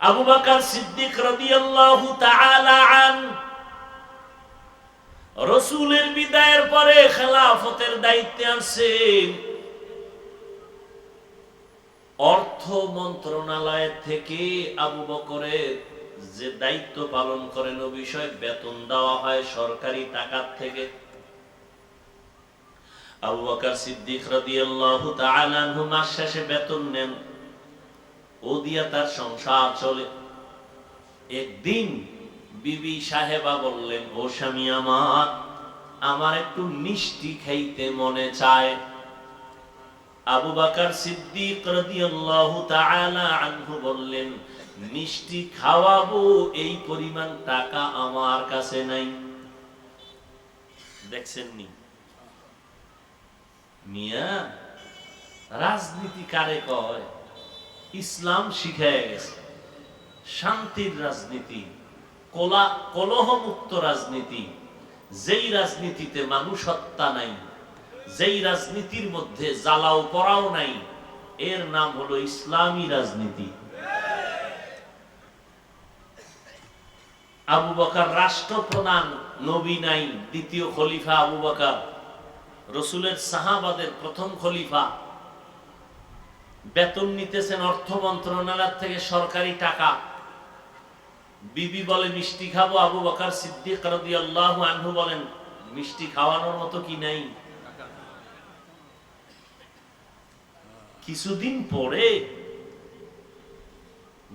আবু বকর সিদ্দিক রাদিয়াল্লাহু তাআলা আনহু রাসূলের বিদায়ের পরে খেলাফতের দায়িত্বে আছেন। অর্থ মন্ত্রণালয় থেকে আবু বকরের যে দায়িত্ব পালন করেন ও বিষয়ে বেতন দেওয়া হয় সরকারি টাকা থেকে। আবু বকর সিদ্দিক রাদিয়াল্লাহু তাআলা আনহু মাস শেষে বেতন নেন, ও দিয়া তার সংসার চলে। একদিন বিবি সাহেবা বললেন, ও স্বামী আমার একটু মিষ্টি খাইতে মনে চায়। আবু বকর সিদ্দিক রাদিয়াল্লাহু তাআলা আনহু বললেন, মিষ্টি খাওয়াবো এই পরিমাণ টাকা আমার কাছে নাই। দেখছেন নি মিয়া, রাজনীতি কারে কয়? ইসলাম শিখায় গেছে শান্তির রাজনীতি, কলহমুক্ত রাজনীতি, যেই রাজনীতিতে মানুষ হত্যা নাই, যেই রাজনীতির মধ্যে জ্বালাও পড়াও নাই, এর নাম হলো ইসলামী রাজনীতি। আবু বকর রাষ্ট্রপ্রধান, নবী নাই, দ্বিতীয় খলিফা আবু বকর, রাসূলের সাহাবাদের প্রথম খলিফা। বেতন নিতেছেন অর্থ মন্ত্রণালয় থেকে সরকারি টাকা। বিবি বলে মিষ্টি খাবো, আবু বকর সিদ্দিক রাদিয়াল্লাহু আনহু বলেন, মিষ্টি খাওয়ানোর মতো কি নাই? কিছুদিন পরে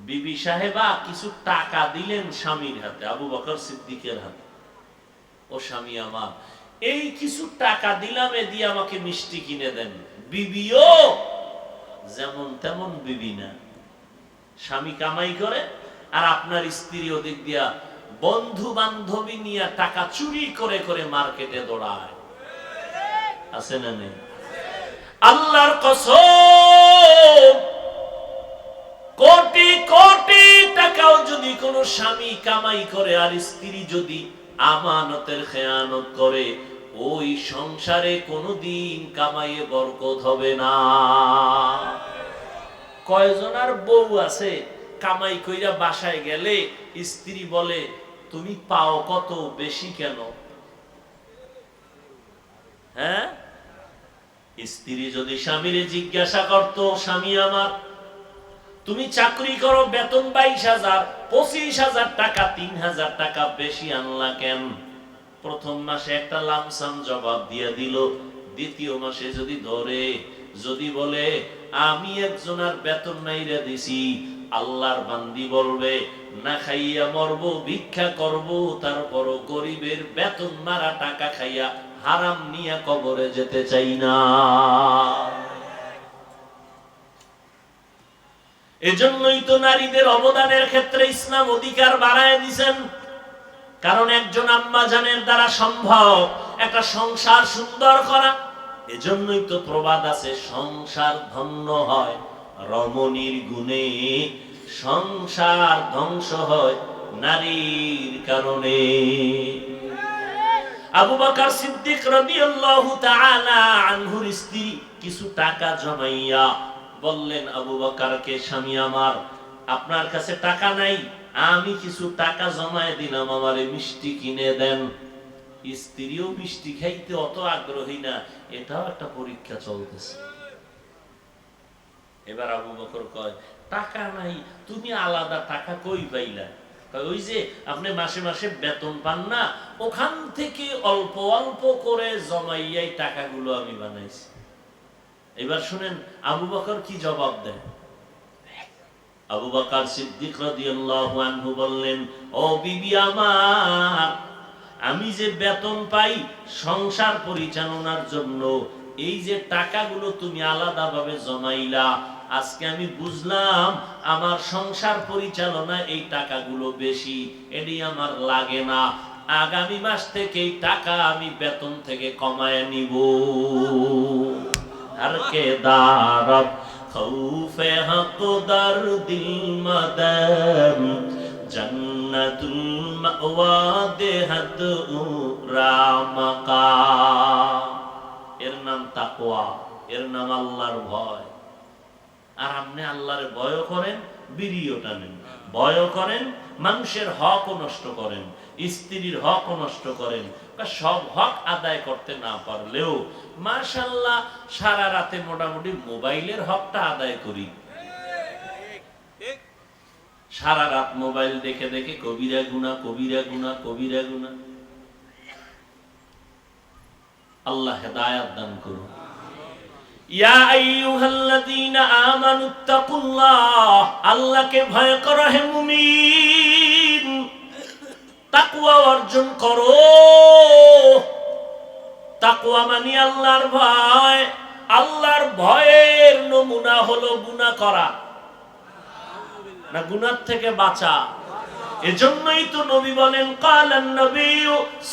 বিবি সাহেবা কিছু টাকা দিলেন স্বামীর হাতে, আবু বকর সিদ্দিকের হাতে। ও স্বামী আমার, এই কিছু টাকা দিলাম, এ দিয়ে আমাকে মিষ্টি কিনে দেন। বিবিও যেমন তেমন বিবি না, স্বামী কামাই করে আর আপনার স্ত্রী ওদিক দিয়া বন্ধু বান্ধবী নিয়ে টাকা চুরি করে করে মার্কেটে দৌড়ায়। আছে না নেই? আল্লাহর কসম, কোটি কোটি টাকাও যদি কোন স্বামী কামাই করে আর স্ত্রী যদি আমানতের খেয়ানত করে, ওই সংসারে কোনদিন কামাইয়ে বরকত হবে না। কয়জনার বউ আছে কামাই কইরা বাসায় গেলে স্ত্রী বলে, তুমি পাও কত, বেশি কেন? হ্যাঁ, স্ত্রী যদি স্বামীরে জিজ্ঞাসা করত, স্বামী আমার তুমি চাকরি করো, বেতন 22,000, 25,000 টাকা, 3,000 টাকা বেশি আনলা কেন? প্রথম মাসে একটা লামসাম জবাব দিয়ে দিল। দ্বিতীয় মাসে যদি ধরে, যদি বলে আমি একজনের বেতন নাইরা দিছি, আল্লাহর বান্দি বলবে না খাইয়া মরবো, ভিক্ষা করব, তারপরও গরিবের বেতন মারা টাকা খাইয়া হারাম নিয়ে কবরে যেতে চাই না। এজন্যই তো নারীদের অবদানের ক্ষেত্রে ইসলাম অধিকার বাড়ায় দিয়েছেন। কারণ একজন আম্মা জানের দ্বারা সম্ভব একটা সংসার সুন্দর করা। এজন্যই তো প্রবাদ আছে, সংসার ধন্য হয় রমণীর গুণে, সংসার ধ্বংস হয় নারীর কারণে। আবু বকর সিদ্দিক রাদিয়াল্লাহু তাআলা আনহুর স্ত্রী কিছু টাকা জমাইয়া বললেন আবু বকরকে, স্বামী আমার আপনার কাছে টাকা নাই, আমি কিছু টাকা জমায় দিলাম, আমারে মিষ্টি কিনে দেন। স্ত্রীও মিষ্টি খাইতে অত আগ্রহী না, এটাও একটা পরীক্ষা চলতেছে। এবার আবু বকর কয়, টাকা নাই, তুমি আলাদা টাকা কই পাইলা? ওই যে আপনি মাসে মাসে বেতন পান না, ওখান থেকে অল্প অল্প করে জমাইয়াই টাকাগুলো আমি বানাইছি। এবার শুনেন আবু বকর কি জবাব দেন। আবু বকর সিদ্দিক রাদিয়াল্লাহু আনহু বললেন, ও বিবি আমার, আমি যে বেতন পাই সংসার পরিচালনার জন্য, এই যে টাকাগুলো তুমি আলাদাভাবে জমাইলা, আজকে আমি বুঝলাম আমার সংসার পরিচালনা এই টাকাগুলো বেশি, এটি আমার লাগে না। আগামী মাস থেকে এই টাকা আমি বেতন থেকে কমায় নিব। আর কে দারব খৌফে হক দার দিল মদম, জান্নাতুল মাওয়া দেহাত রামকা। এর নাম তাকওয়া, এর নাম আল্লাহর ভয়। আর আপনি আল্লাহর ভয় করেন, বিড়িও টানেন, ভয়ও করেন, মানুষের হকও নষ্ট করেন, স্ত্রীর হকও নষ্ট করেন। সব হক আদায় করতে না পারলেও মাশাআল্লাহ সারা রাতে মোটামুটি মোবাইলের হকটা আদায় করি। সারা রাত মোবাইল দেখে দেখে কবিরা গুনাহ, কবিরা গুনাহ, কবিরা গুনাহ। আল্লাহ হেদায়েত দান করুন। ইয়া আইয়ুহাল্লাযীনা আমানুত্তাকুল্লাহ, আল্লাহকে ভয় করো হে মুমিন, তাকওয়া অর্জন করো। তাকওয়া মানে আল্লাহর ভয়। আল্লাহর ভয়ের নমুনা হলো গুনাহ করা, না গুনাহ থেকে বাঁচা। এজন্যই তো নবী বলেন, কালান নবী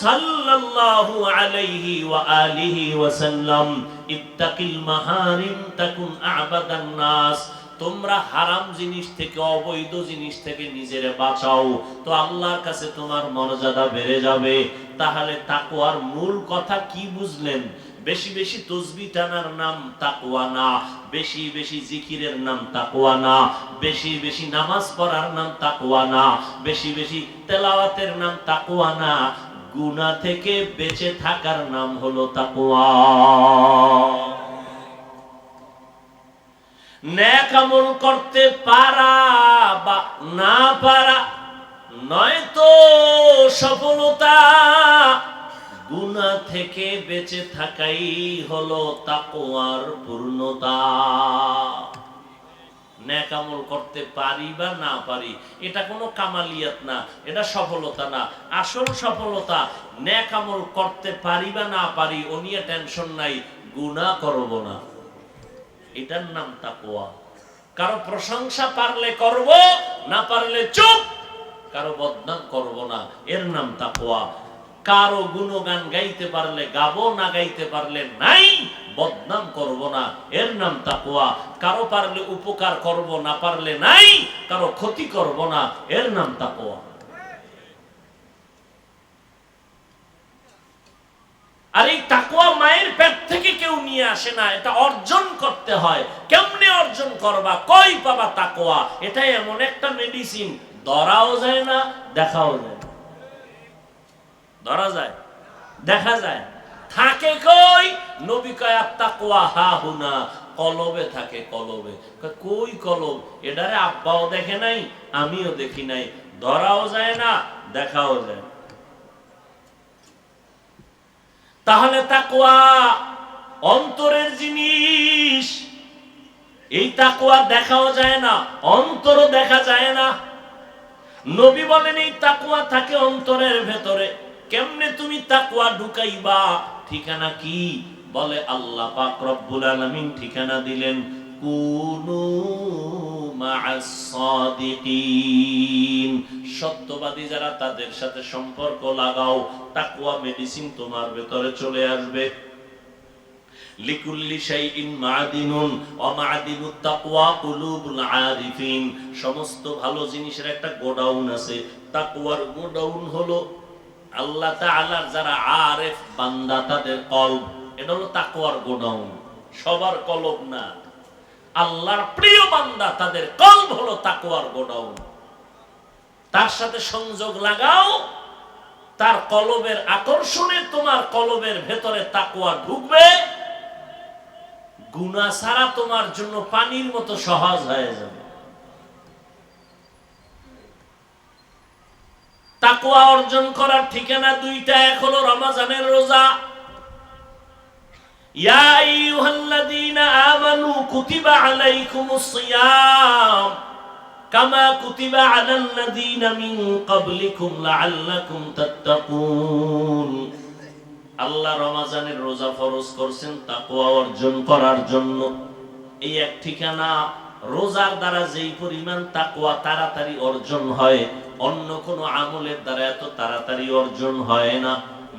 সাল্লাল্লাহু আলাইহি ওয়া আলিহি ওয়াসাল্লাম, ইত্তাকিল মাহারিম তাকুন আ'বাদান নাস। তোমরা হারাম জিনিস থেকে, অবৈধ জিনিস থেকে নিজেরে বাঁচাও, তো আল্লাহর কাছে তোমার মর্যাদা বেড়ে যাবে। তাহলে তাকওয়ার মূল কথা কি বুঝলেন? বেশি বেশি তাসবিহ টানার নাম তাকওয়া না, বেশি বেশি জিকিরের নাম তাকওয়া না, বেশি বেশি নামাজ পড়ার নাম তাকওয়া না, বেশি বেশি তেলাওয়াতের নাম তাকওয়া না। গুনাহ থেকে বেঁচে থাকার নাম হলো তাকওয়া। নেক আমল করতে পারা বা না পারা নয়তো সফলতা, গুনাহ থেকে বেঁচে থাকাই হলো তাকওয়ার পূর্ণতা। নেক আমল করতে পারি বা না পারি এটা কোনো কামালিয়াত না, এটা সফলতা না। আসল সফলতা নেক আমল করতে পারি বা না পারি ও নিয়ে টেনশন নাই, গুনাহ করব না, এটার নাম তাকওয়া। কারো প্রশংসা পারলে করব, না পারলে চুপ, কারো বদনাম করব না, এর নাম তাকওয়া। কারো গুণগান গাইতে পারলে গাবো, না গাইতে পারলে নাই, বদনাম করব না, এর নাম তাকওয়া। কারো পারলে উপকার করব, না পারলে নাই, কারো ক্ষতি করব না, এর নাম তাকওয়া। আর এই তাকওয়া মায়ের পেট থেকে কেউ নিয়ে আসে না, এটা অর্জন করতে হয়। কেমনে অর্জন করবা, কই পাবা তাকওয়া? এটা এমন একটা মেডিসিন, ধরাও যায় না, দেখাও যায় না। ধরা যায়, দেখা যায়, থাকে কই? নবী কয় আত-তাকওয়া হা হুনা, কলবে থাকে, কলবে। কই কলব? এটারে আব্বাও দেখে নাই, আমিও দেখি নাই, ধরাও যায় না, দেখাও যায়। তাহলে তাকওয়া অন্তরের জিনিস। এই তাকওয়া দেখাও যায় না, অন্তরও দেখা যায় না। নবী বলেন এই তাকওয়া থাকে অন্তরের ভেতরে। কেমনে তুমি তাকওয়া ঢুকাইবা? ঠিকানা কি? বলে আল্লাহ পাক রব্বুল আলামিন ঠিকানা দিলেন, কুনু মা'আস সাদিকিন। সত্যবাদী যারা, তাদের সাথে সম্পর্ক লাগাও, তাকওয়া মেডিসিন তোমার ভেতরে চলে আসবে। লিকুল্লি শাইইন মা'দিনুন ওয়া মা'দিনুত তাকওয়া কুলুবুল আরিফিন। সমস্ত ভালো জিনিসের একটা গোডাউন আছে, তাকওয়ার গোডাউন হলো আল্লাহ তাআলার যারা আরেফ বান্দা, তাদের কলব। এটা হলো তাকওয়ার গোডাউন। সবার কলব না, আল্লাহর প্রিয় বান্দা তাদের কলব হলো তাকওয়ার গোডাউন। তার সাথে সংযোগ লাগাও, তার কলবের আকর্ষণে তোমার কলবের ভেতরে তাকওয়া ঢুকবে। গুনাহ ছাড়া তোমার জন্য পানির মতো সহজ হয়ে যাবে। তাকওয়া অর্জন করার ঠিকানা দুইটা। এক হলো রমজানের রোজা। ইয়া আইয়ুহাল্লাযীনা আমানু কুতিবা আলাইকুমুস সিয়াম কামা কুতিবা আলাল্লাযীনা মিন ক্বাবলিকুম লাআল্লাকুম তাত্তাকুন। আল্লাহ রমজানের রোজা ফরজ করেছেন তাকওয়া অর্জন করার জন্য। এই এক ঠিকানা। রোজার দ্বারা যেই পরিমাণ তাকওয়া তাড়াতাড়ি অর্জন হয়, অন্য কোনো আমলের দ্বারা এত তাড়াতাড়ি অর্জন হয় না।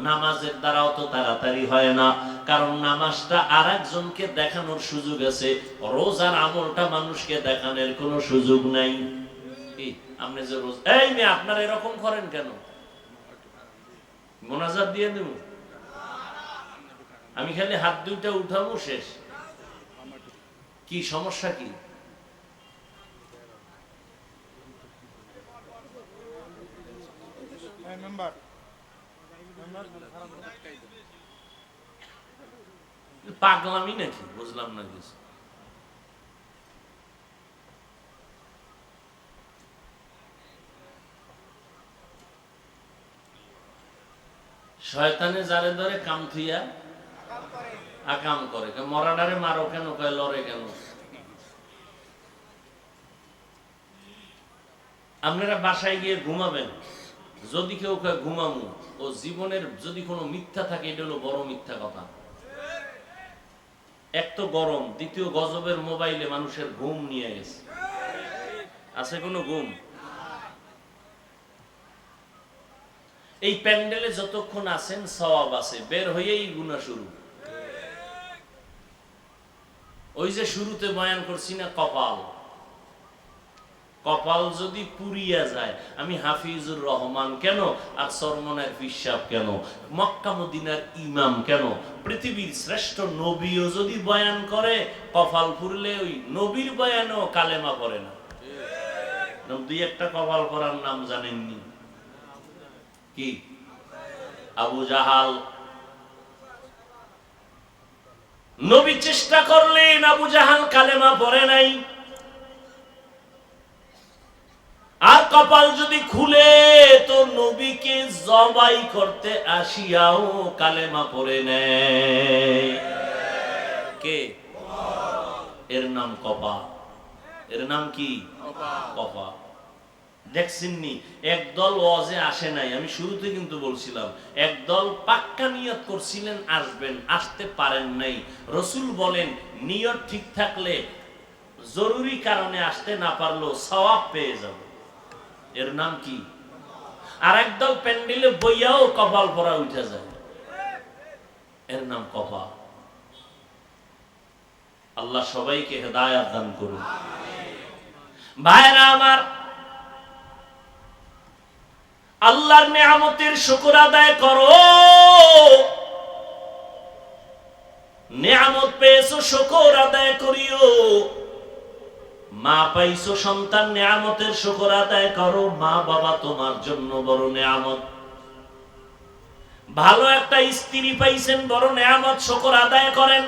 নামাজের দ্বারাও তো তাড়াতাড়ি হয় না, কারণ নামাজটা আরেকজনকে দেখানোর সুযোগ আছে, রোজার আমলটা মানুষকে দেখানোর কোনো সুযোগ নাই। আপনি যে রোজা, এই মেয়ে আপনারা এরকম করেন কেন? মোনাজাত দিয়ে দেব, আমি খালি হাত দুইটা উঠাবো, শেষ। কি সমস্যা? কি পাগলামি নাকি বুঝলাম না কিছু। শয়তানে যারে ধরে কাম থুইয়া আকাম করে, মরাডারে মারো কেন, কয় লড়ে কেন। আপনারা বাসায় গিয়ে ঘুমাবেন, যদি কেউ কয় ঘুমামু, ও জীবনের যদি কোনো মিথ্যা থাকে এটা হলো বড় মিথ্যা কথা। এক তো গরম, দ্বিতীয় গজবের মোবাইলে মানুষের ঘুম নিয়ে গেছে। আছে কোনো ঘুম? এই প্যান্ডেলে যতক্ষণ আছেন সওয়াব আছে, বের হয়েই গুনাহ শুরু। ওই যে শুরুতে বয়ান করছি না, কপাল, কপাল যদি পুড়িয়া যায়, আমি হাফিজুর রহমান কেন, আর সরমনের পিসাব কেন, মক্কা মদিনার ইমাম কেন, পৃথিবীর শ্রেষ্ঠ নবীও যদি বয়ান করে, কপাল পুড়লে ওই নবীর বয়ানও কালেমা পড়ে না। দুই একটা কপাল পড়ার নাম জানেননি? কি? আবু জাহাল। নবী চেষ্টা করলেন, আবু জাহাল কালেমা পড়ে নাই। আর কপাল যদি খুলে, তো নবীকে জবাই করতে আসিয়াও কালেমা পড়ে নেয়। কে? এর নাম কপাল। এর নাম কি? কপাল। দেখছেননি, একদল ওয়াজে আসে নাই, আমি শুরুতে কিন্তু বলছিলাম, একদল পাক্কা নিয়ত করছিলেন আসবেন, আসতে পারেন নাই। রসুল বলেন নিয়ত ঠিক থাকলে জরুরি কারণে আসতে না পারলেও সওয়াব পেয়ে যাবে। এর নাম কি? আর একদল প্যান্ডেলে বইয়াও কপাল পরা উঠে যায়, এর নাম কপাল। আল্লাহ সবাইকে হেদায়েত দান করুন। ভাইরা আমার, আল্লাহর নিয়ামতের শুকর আদায় করো। নিয়ামত পেয়েছো, শুকর আদায় করিও। মা পাইছো সন্তান, নিয়ামতের শুকর আদায় করো। মা বাবা তোমার জন্য বড় নিয়ামত। ভালো একটা স্ত্রী পাইছেন, বড় নিয়ামত, শুকর আদায় করেন।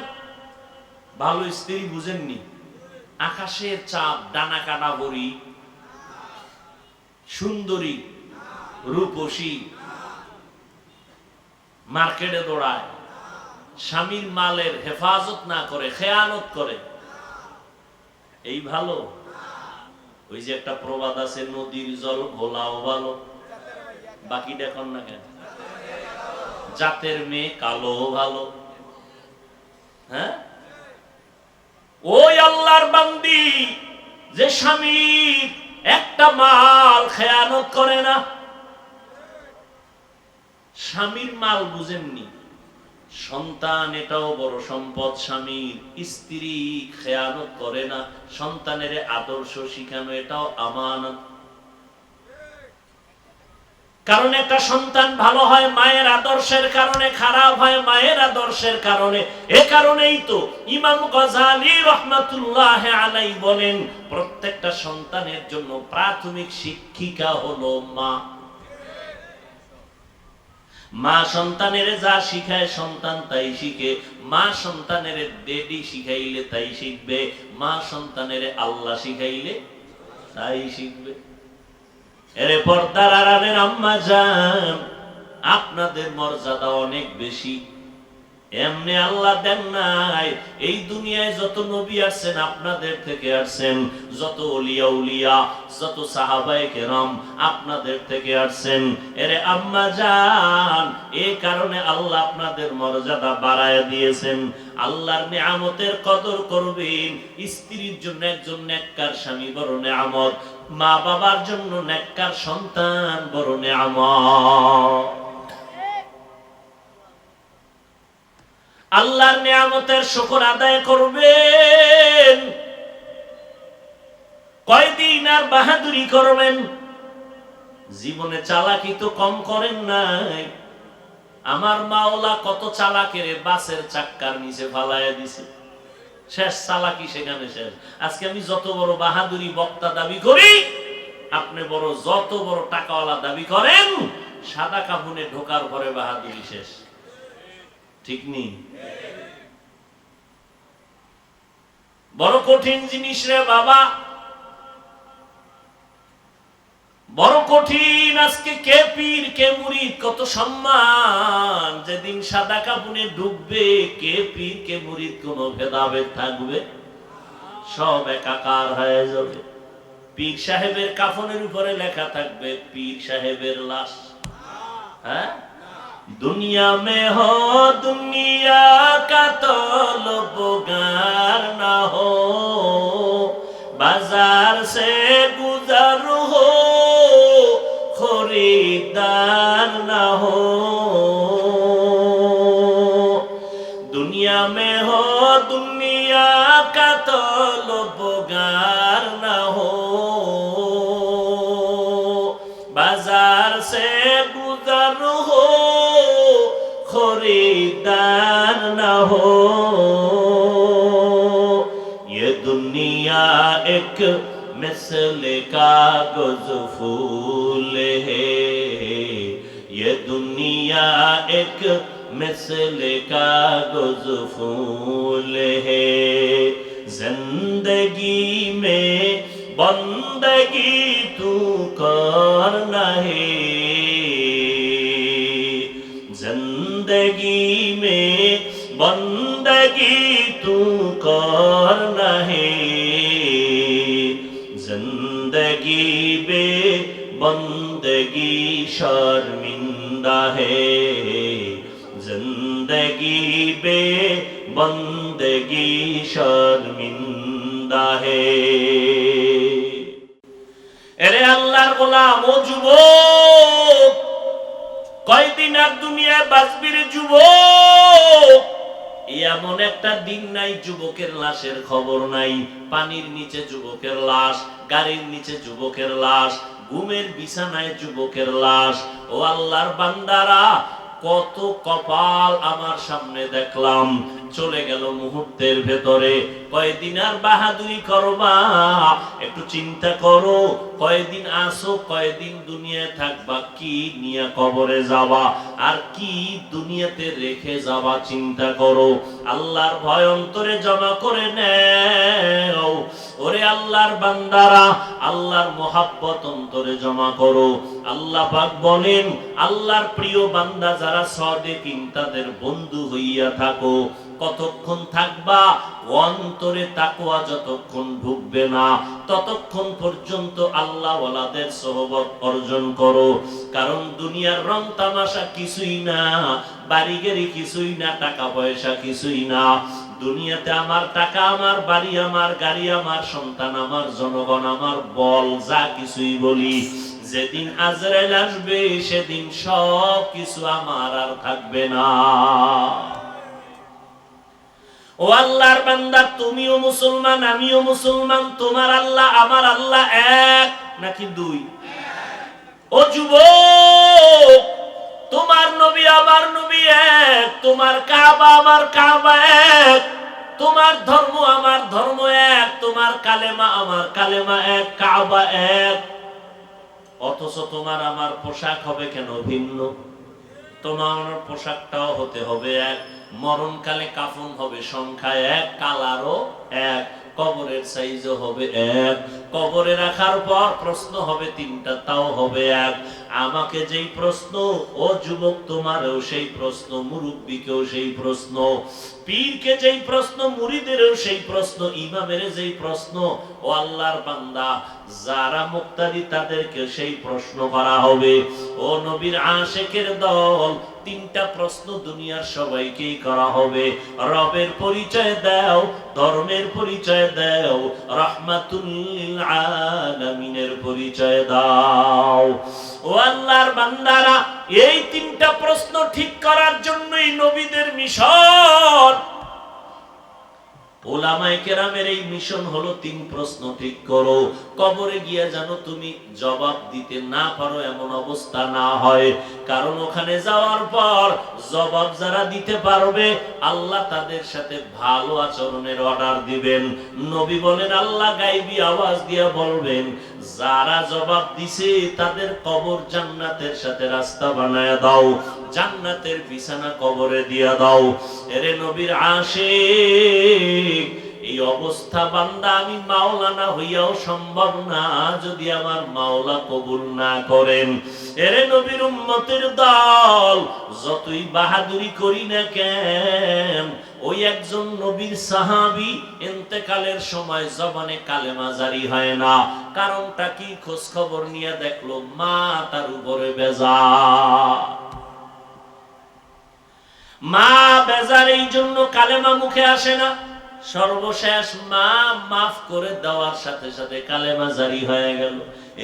ভালো স্ত্রী বুঝেননি? আকাশের চাঁদ, ডানা কাটা বড়ি, সুন্দরী, রূপসী, মার্কেটে দৌড়ায়, স্বামীর মালের হেফাজত না করে, খেয়ানত করে, এই ভালো? ওই যে একটা প্রবাদ আছে, নদীর জল ঘোলাও ভালো, বাকি দেখুন না কেন? জাতের মেয়ে কালো ভালো। হ্যাঁ, ওই আল্লাহর বান্দি যে স্বামীর একটা মাল খেয়ানত করে না। স্বামীর মাল বুঝেননি? সন্তান এটাও বড় সম্পদ স্বামীর। স্ত্রী খেয়ানত করে না, সন্তানের আদর্শ শিখানো এটাও আমানত। কারণ একটা সন্তান ভালো হয় মায়ের আদর্শের কারণে, খারাপ হয় মায়ের আদর্শের কারণে। এ কারণেই তো ইমাম গজালি রহমাতুল্লাহ আলাইহি বলেন, প্রত্যেকটা সন্তানের জন্য প্রাথমিক শিক্ষিকা হলো মা। মা সন্তানের যা শিখায় সন্তান তাই শিখে। মা সন্তানের দেডি শিখাইলে তাই শিখবে। মা সন্তানের আল্লাহ শিখাইলে তাই শিখবে। এরে পর্দার আড়ালের আম্মা জান, আপনাদের মর্যাদা অনেক বেশি। এমনি আল্লাহ দেন নাই। এই দুনিয়ায় যত নবী আসছেন আপনাদের থেকে আসছেন, যত ওলিয়া উলিয়া, যত সাহাবায়ে কেরাম আপনাদের থেকে আসছেন। এরে আম্মা জান, এই কারণে আল্লাহ আপনাদের মর্যাদা বাড়ায় দিয়েছেন। আল্লাহর নিয়ামতের কদর করবেন। স্ত্রীর জন্য একজন নেককার স্বামী বড় নিয়ামত, মা বাবার জন্য নেককার সন্তান বড় নিয়ামত। আল্লাহর নিয়ামতের শুকর আদায় করবেন। কয়দিন আর বাহাদুরি করবেন? জীবনে চালাকি তো কম করেন নাই। আমার মাওলা কত চালাকের বাসের চাক্কার নিচে ফালাইয়া দিছে, শেষ চালাকি সেখানে শেষ। আজকে আমি যত বড় বাহাদুরি বক্তা দাবি করি, আপনি বড় যত বড় টাকাওয়ালা দাবি করেন, সাদা কাফনে ঢোকার পরে বাহাদুরি শেষ। ঠিক নেই? বড় কঠিন জিনিস রে বাবা, বড় কঠিন। আজকে কে পীর কে মুরিদ কত সম্মান, যেদিন সাদা কাফনে ঢুকবে কে পীর কে মুরিদ কোন ভেদাভেদ থাকবে, সব একাকার হয়ে যাবে। পীর সাহেবের কাফনের উপরে লেখা থাকবে পীর সাহেবের লাশ। হ্যাঁ, दुनिया में हो दुनिया का तलबगार ना हो, बाजार से गुजर हो खरीदार ना हो। दुनिया में हो दुनिया का तलबगार ना हो, बाजार से गुजर हो खरीदार न हो। ये दुनिया एक मिसल कागज फूल है, ये दुनिया एक मिसल कागज फूल है। जिंदगी में बंदगी तू करना है, जिंदगी में बंदगी तू करना है, जिंदगी बे बंदगी शर्मिंदा है, जिंदगी बे बंदगी शर्मिंदा है। এরে আল্লাহর গোলাম ও যুবক, কয়দিন আর দুনিয়ায় বাঁচবি রে যুবক? এমন একটা দিন নাই যুবকের লাশের খবর নাই। পানির নিচে যুবকের লাশ, গাড়ির নিচে যুবকের লাশ, ঘুমের বিছানায় যুবকের লাশ। ও আল্লাহর বান্দারা, কত কপাল আমার সামনে দেখলাম, চলে গেল মুহূর্তের ভেতরে। কয়দিন আর বাহাদুরি করবা? একটু চিন্তা করো, কয়দিন আসো, কয়দিন দুনিয়ায় থাকবা, কি নিয়ে কবরে যাবা, আর কি দুনিয়াতে রেখে যাবা চিন্তা করো। আল্লাহর ভয় অন্তরে জমা করে নেও। ওরে আল্লাহর বান্দারা, আল্লাহর মোহাব্বত অন্তরে জমা করো। আল্লাহ পাক বলেন, আল্লাহর প্রিয় বান্দা যারা সাদিকিন তাদের বন্ধু হইয়া থাকো। কতক্ষণ থাকবা? অন্তরে তাকওয়া যতক্ষণ ঢুকবে না ততক্ষণ পর্যন্ত আল্লাহ ওয়ালাদের সোহবত অর্জন করো। কারণ দুনিয়ার রং তামাশা কিছুই না, বাড়ি গাড়ি কিছুই না, টাকা পয়সা কিছুই না। দুনিয়াতে আমার টাকা, আমার বাড়ি, আমার গাড়ি, আমার সন্তান, আমার জনগণ, আমার বল, যা কিছুই বলি, যেদিন আজরাইল আসবে সেদিন সব কিছু আমার আর থাকবে না। ও আল্লাহর বান্দা, তুমিও মুসলমান, আমিও মুসলমান। তোমার আল্লাহ আমার আল্লাহ এক নাকি দুই? ও যুবক, তোমার নবী আমার নবী এক, তোমার কাবা আমার কাবা এক, তোমার ধর্ম আমার ধর্ম এক, তোমার কালেমা আমার কালেমা এক, কাবা এক। অথচ তোমার আমার পোশাক হবে কেন ভিন্ন? তোমার পোশাকটাও হতে হবে এক, মরণকালে কাফন হবে সংখ্যা এক, কালারও এক, কবরের সাইজও হবে এক, কবরে রাখার পর প্রশ্ন হবে তিনটা, তাও হবে এক। আমাকে যেই প্রশ্ন, ও যুবক তোমারও সেই প্রশ্ন, মুরব্বীকেও সেই প্রশ্ন, পীরকে যেই প্রশ্ন, মুরিদেরও সেই প্রশ্ন, ইমামের যেই প্রশ্ন। ও আল্লাহর বান্দা, যারা মুক্তাদি তাদেরকে সেই প্রশ্ন করা হবে। ও নবীর আশিকের দল, তিনটা প্রশ্ন দুনিয়ার সবাইকেই করা হবে। রবের পরিচয় দাও, ধর্মের পরিচয় দাও, রাহমাতুল লিল আলামিনের পরিচয় দাও। ও আল্লাহর বান্দারা, এই তিনটা প্রশ্ন ঠিক করার জন্যই নবীদের মিশন। ওলামায়ে কেরামের এই মিশন হলো তিন প্রশ্ন ঠিক করো। কবরে গিয়া জানো তুমি জবাব দিতে না পারো এমন অবস্থা না হয়। কারণ ওখানে যাওয়ার পর জবাব যারা দিতে পারবে আল্লাহ তাদের সাথে ভালো আচরণের অর্ডার দিবেন। নবী বলেন, আল্লাহ গায়বী আওয়াজ দিয়া বলবেন, যারা জবাব দিছে তাদের কবর জান্নাতের সাথে রাস্তা বানায় দাও, জান্নাতের বিছানা কবরে দিয়া দাও। এরে নবীর আশিক, এই অবস্থা বান্দা আমি মাওলানা হইয়াও সম্ভব না যদি আমার মাওলা কবুল না করেন। এরে নবীর উম্মতের দল, যতই বাহাদুরি করি না কেন, ওই একজন নবীর সাহাবী ইন্তেকালের সময় জবানে কালেমা জারি হয় না। কারণটা কি? খোঁজ খবর নিয়ে দেখলো মা তার উপরে বেজার। মা বেজার, এই জন্য কালেমা মুখে আসে না। সর্বশেষ মা মাফ করে দেওয়ার সাথে সাথে কালেমা জারি হয়ে গেল।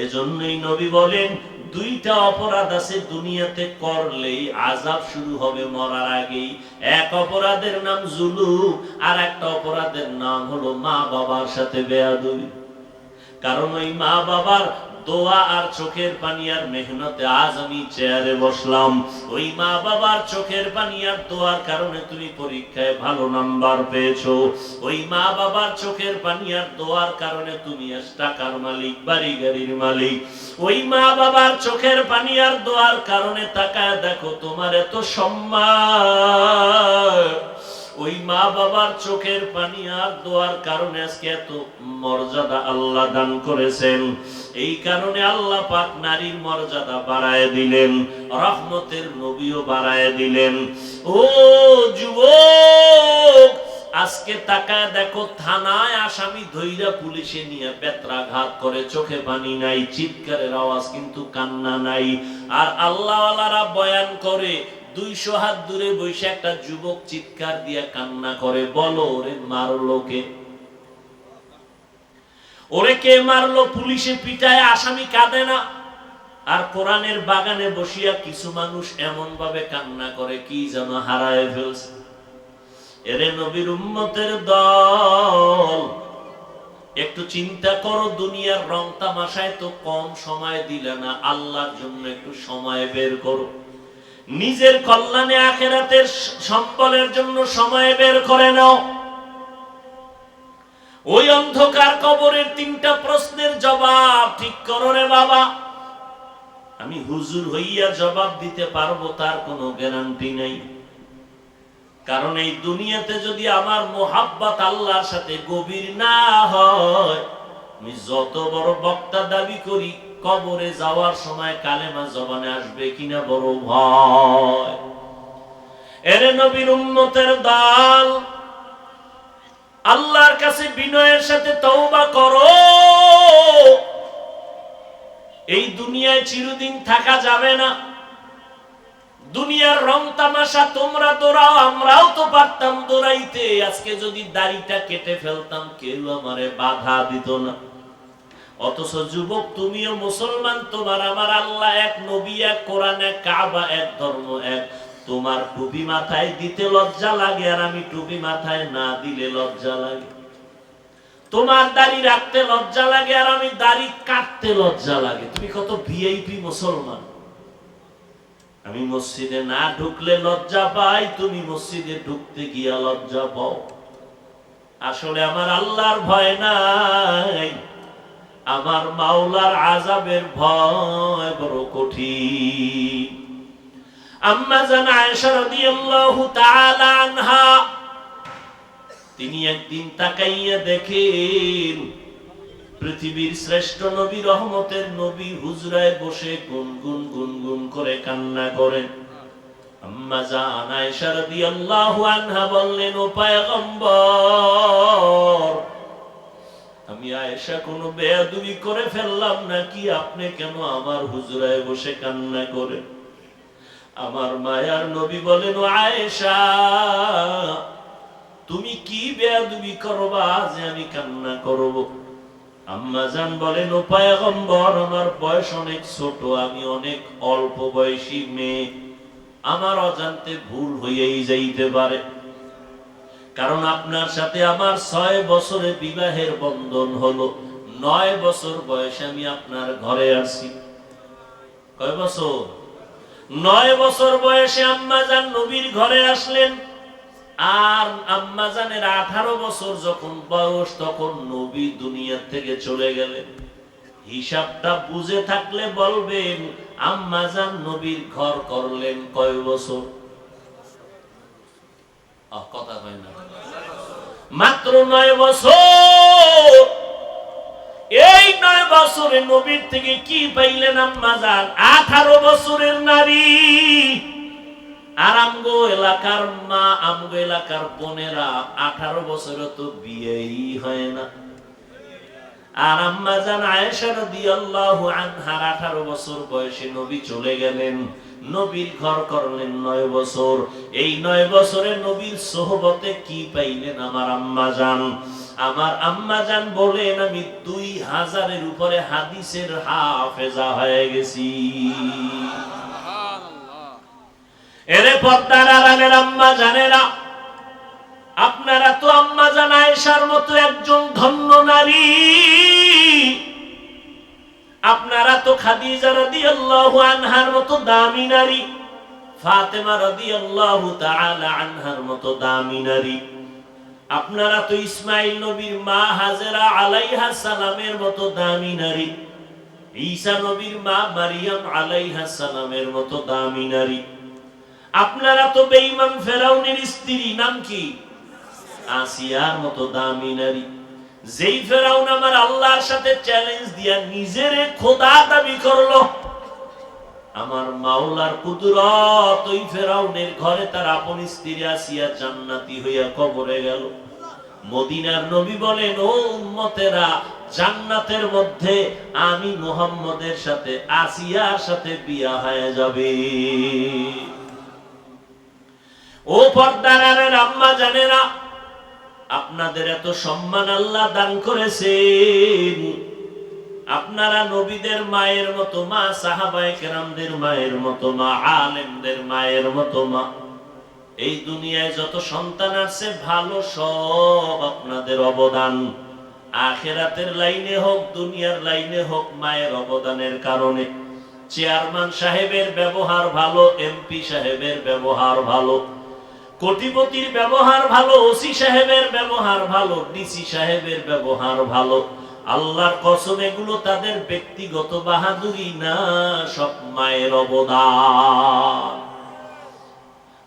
এজন্যই নবী বলেন, দুইটা অপরাধ আছে দুনিয়াতে করলেই আযাব শুরু হবে মরার আগেই। এক অপরাধের নাম জুলুম, আর একটা অপরাধের নাম হলো মা বাবার সাথে বেয়াদবি। কারণ ওই মা বাবার দোয়া আর চোখের পানি আর মেহনতে আজ আমি চেয়ারে বসলাম। ওই মা বাবার চোখের পানি আর দোয়ার কারণে তুমি পরীক্ষায় ভালো নাম্বার পেয়েছো। ওই মা বাবার চোখের পানি আর দোয়ার কারণে তুমি আজ টাকার মালিক, বাড়ি গাড়ির মালিক। ওই মা বাবার চোখের পানি আর দোয়ার কারণে তাকায় দেখো তোমার এত সম্মান। ওই মা বাবার চোখের পানি আর দোয়ার কারণে আজকে এত মর্যাদা আল্লাহ দান করেছেন। এই কারণে আল্লাহ পাক নারীর মর্যাদা বাড়ায় দিলেন, রহমতের নবীও বাড়ায় দিলেন। ও যুবক, আজকে তাকায় দেখো থানায় আসামি ধইরা পুলিশে নিয়ে বেত্রাঘাত করে, চোখে পানি নাই, চিৎকারের আওয়াজ কিন্তু কান্না নাই। আর আল্লাহওয়ালারা বয়ান করে 200 হাত দূরে বসে একটা যুবক চিৎকার দিয়ে কান্না করে, বলো ওরে মারলো কে? ওরে কে মারলো? পুলিশে পিটায় আসামি কাঁদে না। আর কোরআনের বাগানে বসিয়া কিছু মানুষ এমন ভাবে কান্না করে কি যেন হারায় ফেলছে। এরে নবীর উম্মতের দল, একটু চিন্তা করো, দুনিয়ার রং তামাশায় তো কম সময় দিলে না, আল্লাহর জন্য একটু সময় বের করো। নিজের কল্যাণে আখিরাতের সম্বলের জন্য সময় বের করে নাও। ওই অন্ধকার কবরের 3টা প্রশ্নের জবাব ঠিক করো রে বাবা। আমি হুজুর হইয়া জবাব দিতে পারবো তার কোনো গ্যারান্টি নাই। কারণ এই দুনিয়াতে যদি আমার মোহাব্বত আল্লাহর সাথে গভীর না হয়, আমি যত বড় বক্তা দাবি করি, কবরে যাওয়ার সময় কালেমা জবানে আসবে কিনা বড় ভয়। এরে নবীর উম্মতের দল, আল্লাহর কাছে বিনয়ের সাথে তওবা করো। এই দুনিয়ায় চিরদিন থাকা যাবে না। দুনিয়ার রং তামাশা তোমরা দৌড়াও, আমরাও তো পারতাম দৌড়াইতে। আজকে যদি দাড়িটা কেটে ফেলতাম কেউ আমারে বাধা দিত না। অথচ যুবক, তুমিও মুসলমান, তোমার আমার আল্লাহ এক, নবী এক, কোরআন এক, কাবা এক, ধর্ম এক। তোমার টুপি মাথায় দিতে লজ্জা লাগে, আর আমি টুপি মাথায় না দিলে লজ্জা লাগে। তোমার দাড়ি রাখতে লজ্জা লাগে, আর আমি দাড়ি কাটতে লজ্জা লাগে। তুমি কত ভিআইপি মুসলমান। আমি মসজিদে না ঢুকলে লজ্জা পাই, তুমি মসজিদে ঢুকতে গিয়া লজ্জা পাও। আসলে আমার আল্লাহর ভয় নাই, আমার মাওলার আযাবের ভয় বড় কঠিন। আম্মা জান আয়েশা রাদিয়াল্লাহু তাআলা আনহা, তিনি একদিন তাকাইয়া দেখেন পৃথিবীর শ্রেষ্ঠ নবী, রহমতের নবী হুজরায় বসে গুনগুন গুনগুন করে কান্না করেন। আম্মা জান আয়েশা রাদিয়াল্লাহু আনহা বললেন, ও পয়গম্বর, আমি আয়েশা কোনো বেয়াদবি করে ফেললাম নাকি? আপনি কেন আমার হুজরায় বসে কান্না করেন? আমার মায়ার নবী বলেন, ও আয়েশা, তুমি কি বেয়াদবি করবা যে আমি কান্না করব? আম্মা জান বলেন, ও পয়গম্বর, আমার বয়স অনেক ছোট, আমি অনেক অল্প বয়সী মেয়ে, আমার অজান্তে ভুল হইয়াই যাইতে পারে। কারণ আপনার সাথে আমার 6 বছরে বিবাহের বন্ধন হলো, 9 বছর বয়সে আমি আপনার ঘরে আসি। কয় বছর? 9 বছর বয়সে আম্মা জান নবীর ঘরে আসলেন। আর আম্মা জানের 18 বছর যখন বয়স, তখন নবী দুনিয়া থেকে চলে গেলেন। হিসাবটা বুঝে থাকলে বলবেন আম্মাজান নবীর ঘর করলেন কয় বছর? কথা হয় না, মাত্র 9 বছর। এই 9 বছরে নবীর থেকে কি পাইলেন আম্মাজান? 18 বছরের নারী। আর আমগো এলাকার মা, আমগো এলাকার বোনেরা 18 বছরে তো বিয়েই হয় না। আর আম্মাজান আয়েশা রাদিয়াল্লাহু আনহার 18 বছর বয়সে নবী চলে গেলেন, নবীর ঘর করলেন 9 বছর। এই 9 বছরে নবীর সোহবতে কি পাইলেন আমার আম্মাজান? আমার আম্মাজান বলেন আমি 2000-এর উপরে হাদিসের হাফেজা হয়ে গেছি। এরে পর্দার আড়ালের আম্মাজানেরা, আপনারা তো আম্মাজান আয়েশার মতো একজন ধন্য নারী, আপনারা তো খাদিজা রাদিয়াল্লাহু আনহার মতো দামি নারী, ফাতেমা রাদিয়াল্লাহু তাআলা আনহার মতো দামি নারী, আপনারা তো ইসমাইল নবীর মা হাজেরা আলাইহা সালামের মতো দামি নারী, ঈসা নবীর মা মারিয়াম আলাইহা সালামের মতো দামি নারী, আপনারা তো বেঈমান ফেরাউনের স্ত্রী, নাম কি? আসিয়ার মতো দামি নারী। যেই ফেরাউন আমার আল্লাহর সাথে চ্যালেঞ্জ দিয়া নিজের খোদা দাবি করলো, আমার মাওলার কুদরত ওই ফেরাউনের ঘরে তার আপন স্ত্রী আসিয়া জান্নাতি হইয়া কবরে গেল। মদিনার নবী বলেন, ও উম্মতেরা, জান্নাতের মধ্যে আমি মুহাম্মদের সাথে আসিয়ার সাথে বিয়া হয়ে যাবে। ও পর্দার আম্মা জানেরা, আপনাদের এত সম্মান আল্লাহ দান করেছেন, আপনারা নবীদের মায়ের মতো মা, সাহাবায়ে কেরামদের মায়ের মতো মা, আলেমদের মায়ের মতো মা। এই দুনিয়ায় যত সন্তান আছে ভালো সব আপনাদের অবদান। আখিরাতের লাইনে হোক, দুনিয়ার লাইনে হোক, মায়ের অবদানের কারণে। চেয়ারম্যান সাহেবের ব্যবহার ভালো, এমপি সাহেবের ব্যবহার ভালো, কোটিপতির ব্যবহার ভালো, ওসি সাহেবের ব্যবহার ভালো, ডিসি সাহেবের ব্যবহার ভালো। আল্লাহর কসম, এগুলো তাদের ব্যক্তিগত বাহাদুরি না, সব মায়ের অবদান।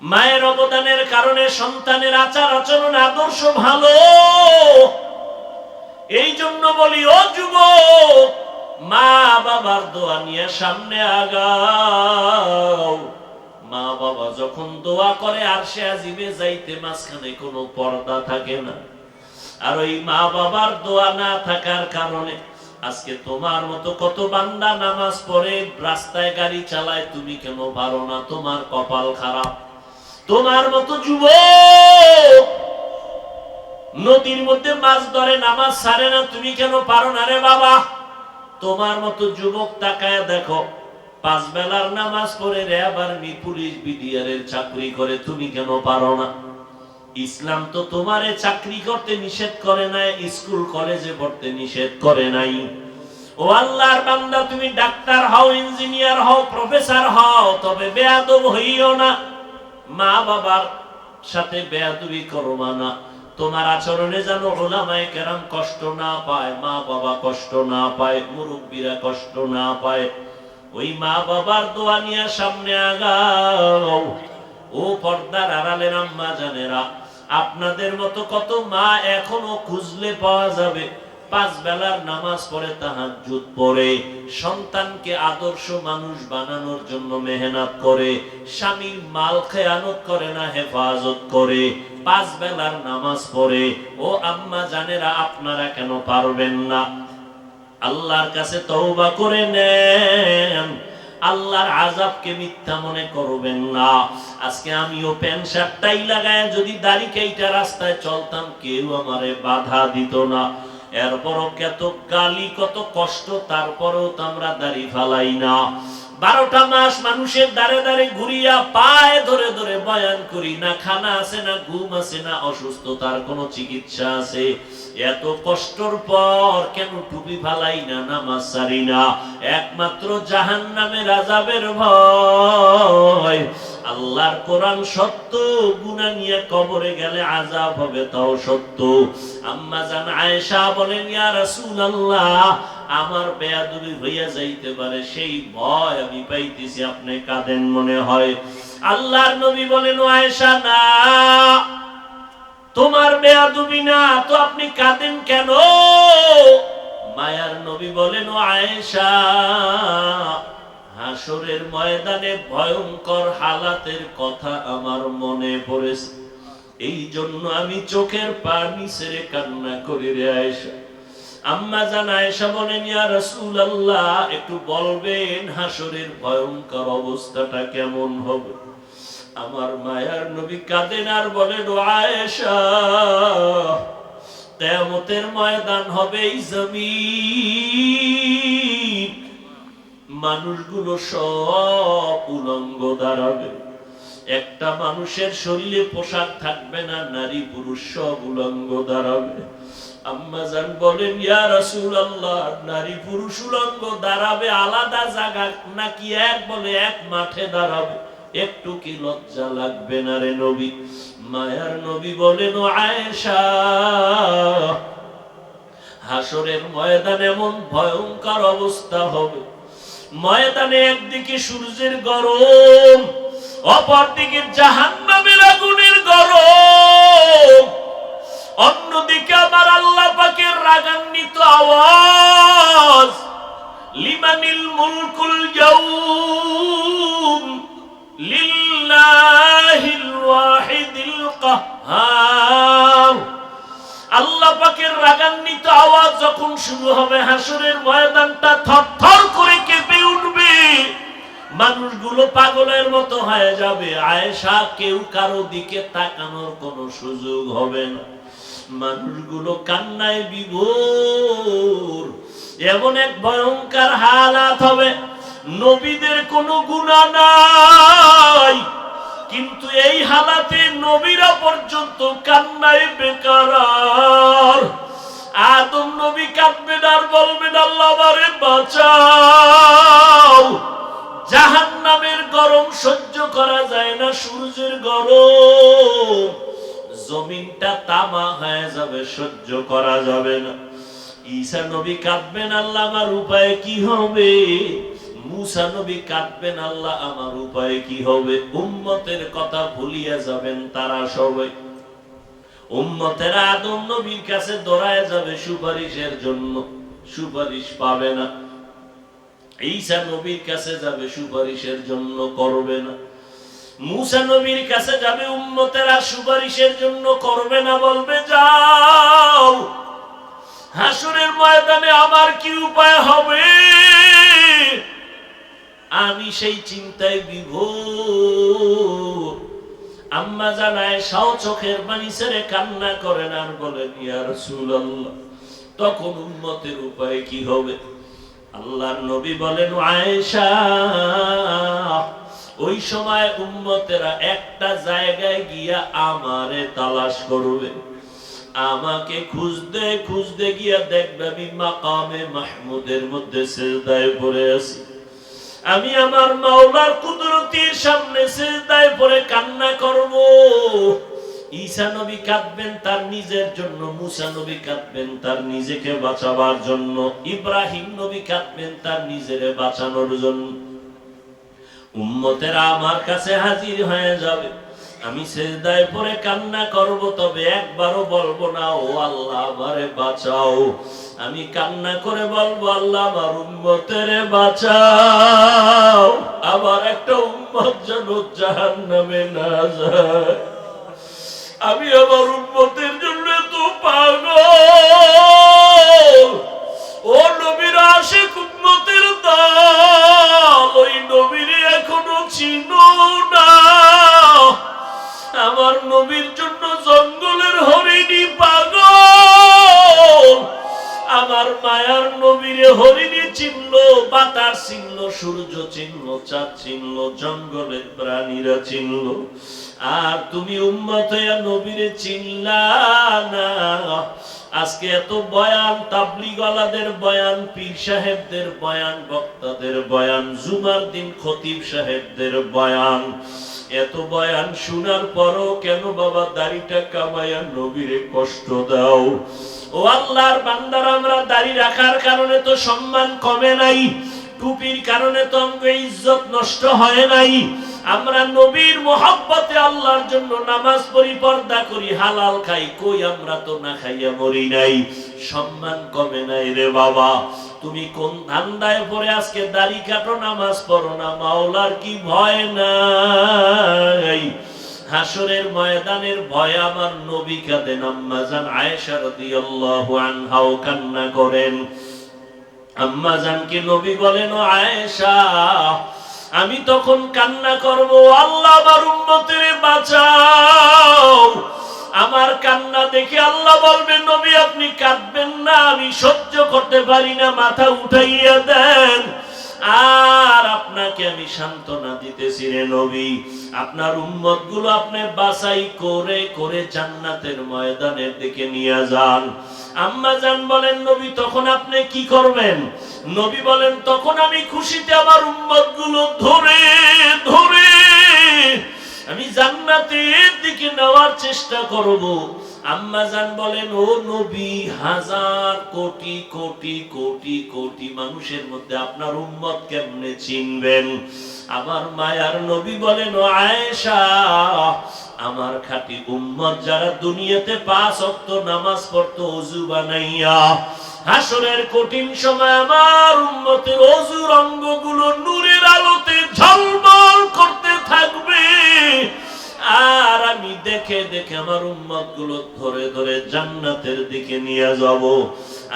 মায়ের অবদানের কারণে সন্তানের আচার আচরণ আদর্শ ভালো। এই জন্য বলি, ও যুবক, মা বাবার দোয়া নিয়ে সামনে আগাও। মা বাবা যখন দোয়া করে আরশে আজিমে যাইতে মাঝখানে কোনো পর্দা থাকে না। আর ওই মা বাবার দোয়া না থাকার কারণে আজকে তোমার মতো কত বান্দা নামাজ পড়ে রাস্তায় গাড়ি চালায়, তুমি কেন পারো না? তোমার কপাল খারাপ। তোমার মতো যুবক নদীর মধ্যে মাছ ধরে নামাজ ছাড়ে না, তুমি কেন পারো না রে বাবা? তোমার মতো যুবক তাকায় দেখো, 5 বেলার নামাজ পড়ে র্যাব আর্মি পুলিশ বিডিআরের চাকরি করে, তুমি কেন পারো না? ইসলাম তো তোমারে চাকরি করতে নিষেধ করে নাই, স্কুল কলেজে পড়তে নিষেধ করে নাই। ও আল্লাহর বান্দা, তুমি ডাক্তার হও, ইঞ্জিনিয়ার হও, প্রফেসর হও, তবে বেয়াদব হইও না। মা বাবার সাথে বেয়াদবি করবা না। তোমার আচরণে যেন উলামায়ে কেরাম কষ্ট না পায়, মা বাবা কষ্ট না পায়, মুরব্বীরা কষ্ট না পায়। ওই মা বাবার দোয়া নিয়ে সামনে আগাও। ও পর্দার আড়ালের আম্মা জানেরা, আপনাদের মতো কত মা এখনো খুঁজলে পাওয়া যাবে, 5 বেলার নামাজ পড়ে, তাহাজ্জুদ পড়ে, সন্তানকে আদর্শ মানুষ বানানোর জন্য মেহনত করে, স্বামীর মাল খেয়ানত করে না, হেফাজত করে, 5 বেলার নামাজ পড়ে। ও আম্মা জানেরা, আপনারা কেন পারবেন না? আল্লাহর কাছে তওবা করে নেন, আল্লাহর আযাবকে মিথ্যা মনে করবেন না। আজকে আমিও প্যান্ট শার্টটাই লাগায় যদি দাড়ি কাইটা রাস্তায় চলতাম, কেউ আমারে বাধা দিত না। এরপরও কত গালি, কত কষ্ট, তারপরেও তো আমরা দাড়ি ফালাই না। 12টা মাস মানুষের দাঁড়ে দাঁড়ে ঘুরিয়া পায়ে ধরে ধরে বয়ান করি, না খানা আছে, না ঘুম আছে, না অসুস্থতার কোনো চিকিৎসা আছে। এত কষ্টর পর কেন টুপি ফালাই না, নামাজ ছাড়ি না? একমাত্র জাহান্নামের আযাবের ভয়। আল্লাহর কোরআন সত্য, গুনাহ নিয়ে কবরে গেলে আযাব হবে তাও সত্য। আম্মা জান আয়েশা বলেন, ইয়া রাসূলুল্লাহ, আমার বেয়াদবি হইয়া যাইতে পারে, সেই ভয় আমি পাইতেছি, আপনি কাঁদেন মনে হয়। আল্লাহর নবী বলেন, ও আয়েশা, না, তোমার বেয়াদবি না তো আপনি কাঁদেন কেন? মায়ার নবী বলেন, ও আয়েশা, হাসরের ময়দানে ভয়ঙ্কর হালাতের কথা আমার মনে পড়েছে, এই জন্য আমি চোখের পানি ছেড়ে কান্না করি রে আয়েশা। আম্মা জান আয়েশা বলেন, ইয়া রাসূলুল্লাহ, একটু বলবেন হাসরের ভয়ঙ্কর অবস্থাটা কেমন হবে? আমার মায়ার নবী কাঁদেন আর বলেন, ও আয়েশা, কিয়ামতের ময়দান হবে এই জমিন, মানুষগুলো সব উলঙ্গ দাঁড়াবে, একটা মানুষের শরীরে পোশাক থাকবে না, নারী পুরুষ সব উলঙ্গ দাঁড়াবে। আম্মা জান বলেন, ইয়া রাসূলুল্লাহ, নারী পুরুষ উলঙ্গ দাঁড়াবে আলাদা জায়গা নাকি এক মাঠে দাঁড়াবে? একটু কি লজ্জা লাগবে না রে নবী? মায়ার নবী বলেন, ও আয়েশা, হাসরের ময়দানে এমন ভয়ঙ্কর অবস্থা হবে, ময়দানে একদিকে সূর্যের গরম, অপরদিকে জাহান্নামের আগুনের গরম, অন্যদিকে আমার আল্লাহ পাকের রাগান্বিত আওয়াজ, লিমানিল মুলকুল ইয়াউম লিল্লাহিল ওয়াহিদিল কাহ্হার। আল্লাহ পাকের রাগান্বিত আওয়াজ যখন শুরু হবে, হাসরের ময়দানটা থরথর করে কেঁপে উঠবে, মানুষগুলো পাগলের মতো হয়ে যাবে। আয়েশা, কেউ কারো দিকে তাকানোর কোনো সুযোগ হবে না, মানুষগুলো কান্নায় বিভোর। এমন এক ভয়ঙ্কর হালাত হবে, নবীদের কোনো গুনাহ নাই, কিন্তু এই হালাতে নবীরা পর্যন্ত কান্নায় বেকারার। আদম নবী কাঁদবেন আর বলবেন, আল্লাহ আমারে বাঁচাও, জাহান্নামের গরম সহ্য করা যায় না, সূর্যের গরম, জমিনটা তামা হয়ে যাবে, সহ্য করা যাবে না। ঈসা নবী কাঁদবেন, আল্লাহ আমার উপায় কি হবে? মুসা নবী কাঁদবেন, আল্লাহ আমার উপায় কি হবে? উম্মতের কথা ভুলিয়া যাবেন তারা সবাই, উম্মতেরা আদম নবীর কাছে দৌড়ায় যাবে সুপারিশের জন্য, সুপারিশ পাবে না। ঈসা নবীর কাছে যাবে, সুপারিশের জন্য করবে না। মুসা নবীর কাছে যাবে, উম্মতেরা সুপারিশের জন্য করবে না, বলবে যাও, হাসরের ময়দানে আমার কি উপায় হবে? আমি সেই চিন্তায় বিভোর। আম্মা জান আয়েশা চোখের পানি ছেড়ে কান্না করেন আর বলেন, ইয়া রাসূলুল্লাহ, তখন উম্মতের উপায় কি হবে? আল্লাহর নবী বলেন, আয়েশা, ওই সময় উম্মতেরা একটা জায়গায় গিয়া আমারে তালাশ করবে, আমাকে খুঁজতে খুঁজতে গিয়া দেখবে আমি মাকামে মাহমুদের মধ্যে সিজদায় পড়ে আছি, আমি আমার মাওলার কুদরতের সামনে সিজদায় পড়ে কান্না করব। ঈসা নবী কাঁদবেন তার নিজের জন্য, মুসা নবী কাঁদবেন তার নিজেকে বাঁচাবার জন্য, ইব্রাহিম নবী কাঁদবেন তার নিজেরে বাঁচানোর জন্য। উম্মতেরা আমার কাছে হাজির হয়ে যাবে, আমি সিজদায় পড়ে কান্না করব, তবে একবারও বলবো না ও আল্লাহ আমারে বাঁচাও, আমি কান্না করে বলবো, আল্লাহ আমার উম্মতেরে বাঁচাও, আবার একটা উম্মত যেন জাহান্নামে না যায়। আমি আমার উম্মতের জন্য তো পাগল। ও নবীর আশিক উম্মতের দল, ওই নবীর এখনো চিনো না। আমার নবীর জন্য জঙ্গলের হরিণী পাগল, আমার মায়ার নবীরে হরিণী চিনলো, বাতাস চিনলো, সূর্য চিনল, চাঁদ চিনল, জঙ্গলের প্রাণীরা চিনল, আর তুমি উম্মত হইয়া নবীরে চিনলা না। আজকে এত বয়ান, তাবলীগওয়ালাদের বয়ান, পীর সাহেবদের বয়ান, বক্তাদের বয়ান, জুমার দিন খতিব সাহেবদের বয়ান, এত বয়ান শোনার পরও কেন বাবা দাড়িটা কামাইয়া নবীরে কষ্ট দাও? ও আল্লাহর বান্দারা, আমরা দাড়ি রাখার কারণে তো সম্মান কমে নাই, টুপির কারণে তো আমাদের ইজ্জত নষ্ট হয় নাই। আমরা নবীর মোহাব্বতে আল্লাহর জন্য নামাজ পড়ি, পর্দা করি, হালাল খাই, কই আমরা তো না খাইয়া মরি নাই, সম্মান কমে নাই রে বাবা। তুমি কোন ধান্দায় পড়ে আজকে দাড়ি কাটো, নামাজ পড়ো না? মাওলার কি ভয় নাই? হাসরের ময়দানের ভয়ে আমার নবী কাঁদেন, আম্মা জান আয়েশা রাদিয়াল্লাহু আনহাও কান্না করেন। আম্মা জানকে নবী বলেন, ও আয়েশা, আমি তখন কান্না করব, আল্লাহ আমার উম্মতের বাঁচাও। আমার কান্না দেখে আল্লাহ বলবেন, নবী আপনি কাঁদবেন না, আমি সহ্য করতে পারি না, মাথা উঠাইয়া দেন। আর আপনাকে আমি সান্ত্বনা দিতেছি রে নবী, আপনার উম্মত গুলো আপনি বাছাই করে করে জান্নাতের ময়দানের দিকে নিয়ে যান। আম্মা জান বলেন, নবী তখন আপনি কি করবেন? নবী বলেন, তখন আমি খুশিতে আমার উম্মত গুলো ধরে ধরে আমি জান্নাতের দিকে নেওয়ার চেষ্টা করব। আম্মা জান বলেন, ও নবী, হাজার কোটি কোটি কোটি কোটি মানুষের মধ্যে আপনার উম্মত কেমনে চিনবেন? আমার মায়ার নবী বলেন, ও আয়েশা, আমার খাঁটি উম্মত যারা দুনিয়াতে 5 ওয়াক্ত নামাজ পড়তো ওযু বানাইয়া, হাসরের কঠিন সময় আমার উম্মতের ওযুর অঙ্গগুলো নূরের আলোতে ঝলমল করতে থাকবে। আর আমি দেখে দেখে আমার উম্মত গুলো ধরে ধরে জান্নাতের দিকে নিয়ে যাব।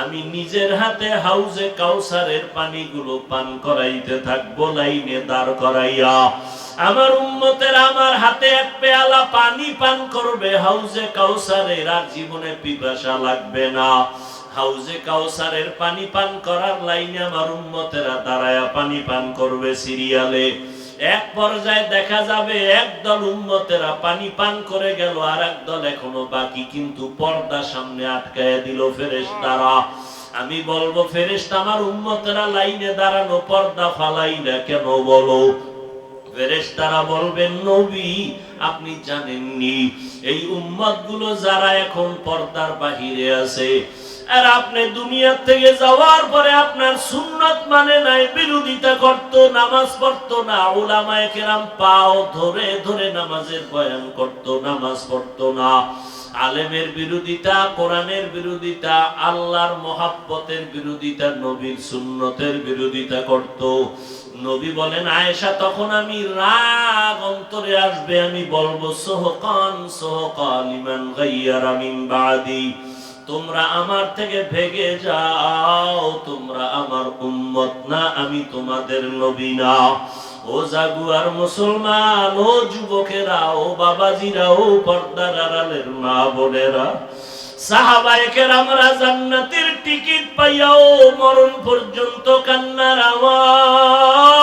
আমি নিজের হাতে হাউজে কাউসারের পানিগুলো পান করাইতে থাকবো, লাইনে দাঁড় করাইয়া। আমার উম্মতের আমার হাতে এক পেয়ালা পানি পান করবে হাউজে কাউসারের, আর জীবনে পিপাসা লাগবে না। হাউজে কাউসারের পানি পান করার লাইনে আমার উম্মতেরা দাঁড়ায়া পানি পান করবে সিরিয়ালে। এক পর্যায়ে দেখা যাবে একদল উম্মতেরা পানি পান করে গেল, আর একদল এখনো বাকি, কিন্তু পর্দা সামনে আটকায় দিল ফেরেশতারা। আমি বলবো, ফেরেশতা, আমার উম্মতেরা লাইনে দাঁড়ানো, পর্দা ফালাইলা কেন বলো? ফেরেশতারা বলবেন, নবী আপনি জানেননি এই উম্মত গুলো যারা এখন পর্দার বাহিরে আছে, আর আপনি দুনিয়া থেকে যাওয়ার পরে আপনার সুন্নাত মানে নাই, বিরোধিতা করত, নামাজ পড়তো না, উলামায়ে কেরাম পাও ধরে ধরে নামাজের বয়ান করত, নামাজ পড়তো না, আলেমের বিরোধিতা, কোরআনের বিরোধিতা, আল্লাহর মহাব্বতের বিরোধিতা, নবীর সুন্নতের বিরোধিতা করত। নবী বলেন, আয়েশা, তখন আমি রাগ অন্তরে আসবে, আমি বলবো, সোহকান সোহকান লিমান গায়্যারা মিন বাদি, তোমরা আমার থেকে ভেগে যাও, তোমরা আমার উম্মত না, আমি তোমাদের নবী না। ও জাগুয়ার মুসলমান, ও যুবকেরা, ও বাবাজিরা, ও পর্দার আড়ালের মা বোনেরা, সাহাবায়ে কেরামরা জান্নাতের টিকিট পাইয়াও মরণ পর্যন্ত কান্নার আওয়াজ,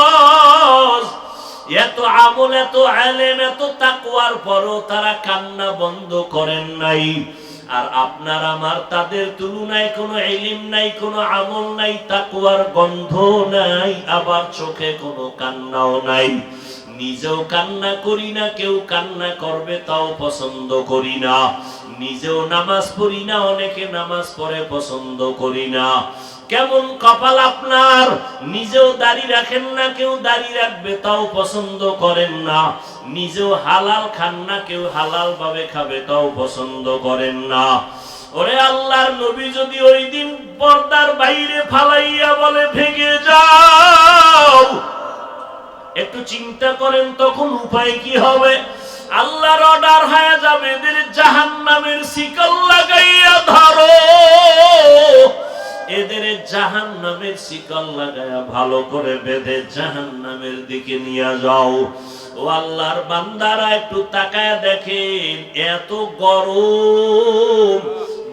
এত আমল, এত ইলম, এত তাকওয়ার পরও তারা কান্না বন্ধ করেন নাই। আর আপনার আমার তাদের তুলনায় কোনো ইলম নাই, কোনো আমল নাই, তাকওয়ার গন্ধ নাই, আবার চোখে কোনো কান্নাও নাই। নিজেও কান্না করি না, কেউ কান্না করবে তাও পছন্দ করি না। নিজেও নামাজ পড়ি না, অনেকে নামাজ পড়ে পছন্দ করি না। কেমন কপাল আপনার, নিজেও দাড়ি রাখেন না, কেউ দাড়ি রাখবে তাও পছন্দ করেন না। নিজেও হালাল খান না, কেউ হালাল ভাবে খাবে তাও পছন্দ করেন না। ওরে আল্লাহর নবী যদি ওই দিন পর্দার বাইরে ফালাইয়া বলে, ভেগে যাও, একটু চিন্তা করেন তখন উপায় কি হবে? আল্লাহর অর্ডার হয়ে যাবে, এদের জাহান্নামের শিকল লাগাইয়া ধরো, এদের জাহান্নামের শিকল লাগাইয়া ভালো করে বেঁধে জাহান্নামের দিকে নিয়ে যাও। ও আল্লাহর বান্দারা, একটু তাকায় দেখেন, এত গরম,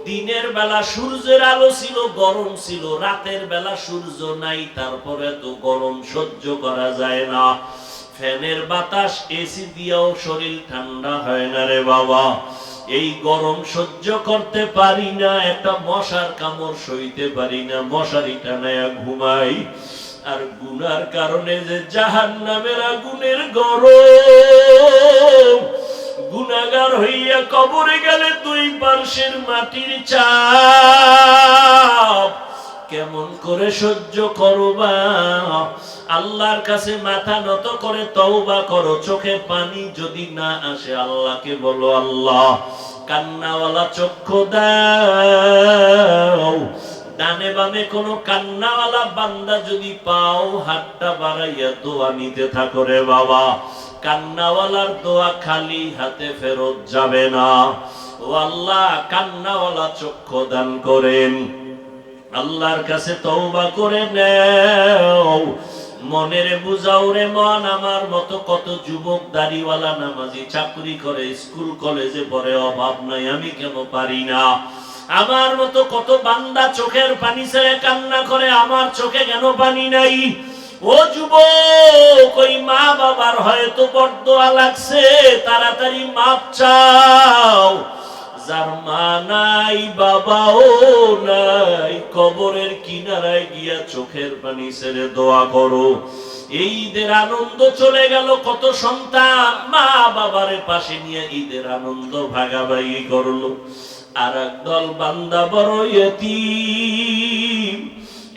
দিনের বেলা সূর্যের আলো ছিল, গরম ছিল, রাতের বেলা সূর্য নাই, তারপরে তো গরম সহ্য করা যায় না। ফ্যানের বাতাস, এসি দিয়েও শরীর ঠান্ডা হয় না রে বাবা। এই গরম সহ্য করতে পারি না, একটা মশার কামড় সইতে পারি না, মশারি টানায়া ঘুমাই। আর গুনার কারণে যে জাহান্নামের আগুনের গরম, গুনাহগার হইয়া কবরে গেলে দুই পার্শ্বের মাটির চাপ কেমন করে সহ্য করবা? আল্লাহর কাছে মাথা নত করে তওবা করো। চোখে পানি যদি না আসে আল্লাহকে বলো, আল্লাহ কান্নাওয়ালা চক্ষু দাও। ডানে বামে কোনো কান্নাওয়ালা বান্দা যদি পাও, হাতটা বাড়াইয়া দোয়া নিতে থাকো রে বাবা। কান্নাওয়ালার দোয়া খালি হাতে ফেরত যাবে না। ও আল্লাহ, কান্নাওয়ালা চক্ষু দান করেন। আল্লাহর কাছে তওবা করে নাও। মনের বুঝাও রে মন, আমার মতো কত যুবক দাড়িওয়ালা নামাজি চাকরি করে, স্কুল কলেজে পড়ে, অভাব নাই, আমি কেন পারি না? আমার মতো কত বান্দা চোখের পানি ছেড়ে কান্না করে, আমার চোখে কেন পানি নাই? ও যুবক, ওই মা বাবার হয়তো বরদোয়া লাগছে, তাড়াতাড়ি মাপ চাও। যার মা নাই, বাবাও নাই, কবরের কিনারায় গিয়া চোখের পানি ছেড়ে দোয়া করো। এই ঈদের আনন্দ চলে গেল, কত সন্তান মা বাবারে পাশে নিয়ে ঈদের আনন্দ ভাগাভাগি করলো। আর একদল বান্দা বড় ইয়তীম।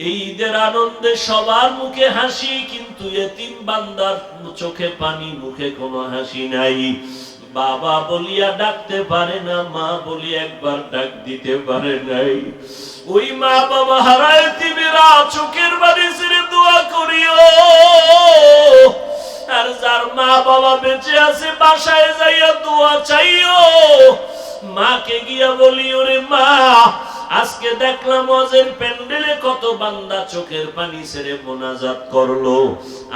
এই ঈদের আনন্দে সবার মুখে হাসি, কিন্তু ইয়তীম বান্দার চোখে পানি, মুখে কোনো হাসি নাই। বাবা বলিয়া ডাকতে পারে না, মা বলি একবার ডাক দিতে পারে নাই। ওই মা বাবা হারায় তিমিরা চোখের পানি ছেড়ে দোয়া করিও। আর যার মা বাবা বেঁচে আছে বাসায় যাইয়া দোয়া চাইও। মাকে গিয়া বলি, ওরে মা, আজকে দেখলাম ওয়াজের প্যান্ডেলে কত বান্দা চোখের পানি ছেড়ে মোনাজাত করলো,